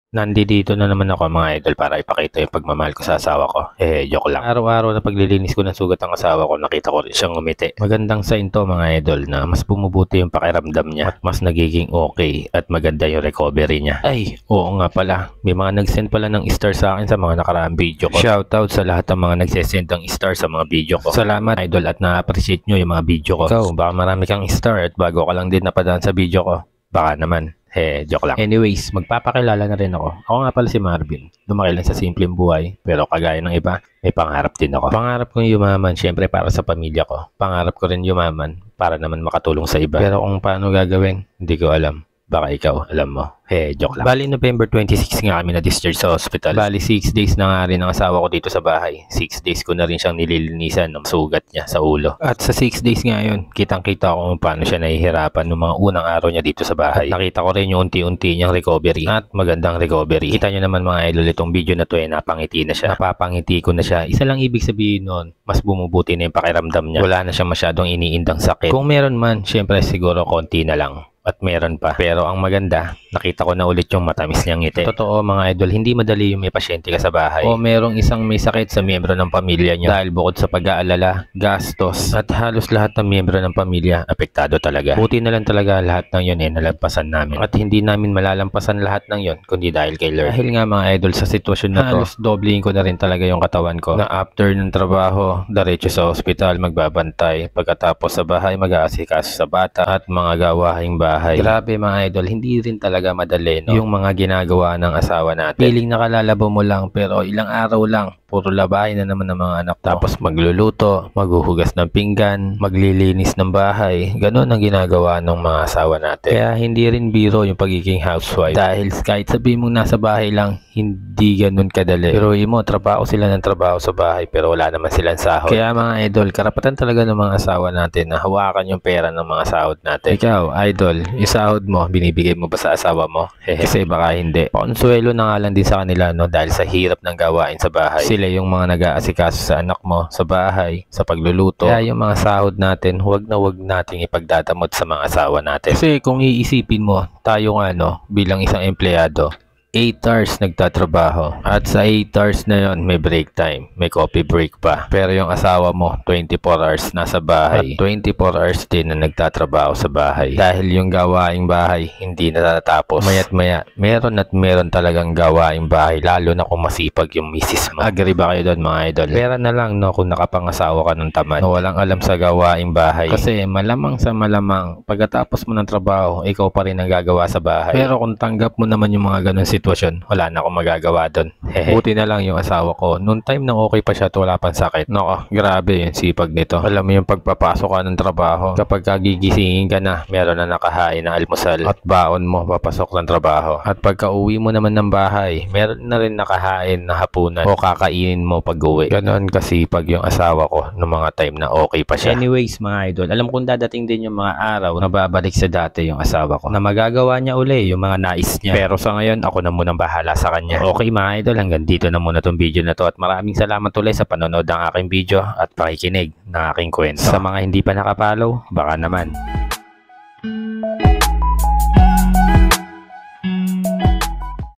Nandito na naman ako mga idol para ipakita yung pagmamahal ko sa asawa ko. Joke lang. Araw-araw na paglilinis ko ng sugat ng asawa ko, nakita ko rin siyang ngumiti. Magandang sign to mga idol na mas bumubuti yung pakiramdam niya at mas nagiging okay at maganda yung recovery niya. Ay, oo nga pala. May mga nag-send pala ng star sa akin sa mga nakaraang video ko. Shoutout sa lahat ng mga nagsesend ng star sa mga video ko. Salamat idol at na-appreciate nyo yung mga video ko. Ikaw, baka marami kang star at bago ka lang din napadaan sa video ko. Baka naman. Joke lang. Anyways, magpapakilala na rin ako. Ako nga pala si Marvin. Lumaki lang sa simpleng buhay, pero kagaya ng iba, may pangarap din ako. Pangarap kong yumaman, syempre para sa pamilya ko. Pangarap ko rin yumaman para naman makatulong sa iba. Pero kung paano gagawin, hindi ko alam. Baka ikaw, alam mo. Joke lang. Bali, November 26 nga kami na-discharge sa hospital. Bali, 6 days na nga rin ang asawa ko dito sa bahay. 6 days ko na rin siyang nililinisan ng sugat niya sa ulo. At sa 6 days nga yun, kitang-kita ko kung paano siya nahihirapan noong mga unang araw niya dito sa bahay. At nakita ko rin yung unti-unti niyang recovery. At magandang recovery. Kita niyo naman mga idol, itong video na to napangiti na siya. Napapangiti ko na siya. Isa lang ibig sabihin nun, mas bumubuti na yung pakiramdam niya. Wala na siya masyadong iniindang sakit. Kung meron man, syempre siguro konti na lang. At meron pa. Pero ang maganda, nakita ko na ulit yung matamis niyang ngiti. Totoo mga idol, hindi madali yung may pasyente ka sa bahay. O merong isang may sakit sa miyembro ng pamilya niyo. Dahil bukod sa pag-aalala, gastos, at halos lahat ng miyembro ng pamilya, apektado talaga. Buti na lang talaga lahat ng yun nalampasan namin. At hindi namin malalampasan lahat ng yun, kundi dahil kay Lord. Dahil nga mga idol, sa sitwasyon na to, halos dobling ko na rin talaga yung katawan ko. Na after ng trabaho, diretso sa ospital, magbabantay. Pagkatapos sa bahay, mag-aasikaso sa bata at mga gawaing bahay. Grabe mga idol, hindi rin talaga madali no? Yung mga ginagawa ng asawa natin. Piling nakalalabo mo lang pero ilang araw lang, puro labahin na naman ng mga anak mo. Tapos magluluto, maghuhugas ng pinggan, maglilinis ng bahay. Ganon ang ginagawa ng mga asawa natin. Kaya hindi rin biro yung pagiging housewife. Dahil kahit sabihin mong nasa bahay lang, hindi ganun kadali. Pero mo, trabaho sila ng trabaho sa bahay pero wala naman silang sahod. Kaya mga idol, karapatan talaga ng mga asawa natin na hawakan yung pera ng mga sahod natin. Ikaw, idol, yung sahod mo, binibigay mo ba sa asawa mo? Kasi baka hindi. Konsuelo na nga lang din sa kanila no, dahil sa hirap ng gawain sa bahay. Sila yung mga nag-aasikaso sa anak mo, sa bahay, sa pagluluto. Kaya yung mga sahod natin, huwag nating ipagdadamot sa mga asawa natin. Kasi kung iisipin mo, tayo nga no, bilang isang empleyado, 8 hours nagtatrabaho. At sa 8 hours na yon may break time. May coffee break pa. Pero yung asawa mo, 24 hours nasa bahay. At 24 hours din na nagtatrabaho sa bahay. Dahil yung gawaing bahay, hindi natatapos. Maya't maya, meron talagang gawaing bahay. Lalo na kung masipag yung misis mo. Agree ba kayo doon mga idol? Pera na lang no, kung nakapangasawa ka ng tamad. Na walang alam sa gawaing bahay. Kasi malamang sa malamang, pagkatapos mo ng trabaho, ikaw pa rin ang gagawa sa bahay. Pero kung tanggap mo naman yung mga ganun sitwasyon, wala na akong magagawa doon. Buti na lang yung asawa ko. Noong time na okay pa siya at wala pang sakit. Nako, grabe yung sipag nito. Alam mo yung pagpapasok ka ng trabaho. Kapag kagigisingin ka na, meron na nakahain na almusal at baon mo papasok ng trabaho. At pagka uwi mo naman ng bahay, meron na rin nakahain na hapunan o kakainin mo pag uwi. Ganon kasipag yung asawa ko noong mga time na okay pa siya. Anyways mga idol, alam kong dadating din yung mga araw na babalik sa dati yung asawa ko. Na magagawa niya uli yung mga nais niya. Pero sa ngayon, ako na munang bahala sa kanya. Okay mga idol, hanggang dito na muna tong video na to at maraming salamat ulit sa panonood ng aking video at pakikinig ng aking kwento. Sa mga hindi pa nakapollow, baka naman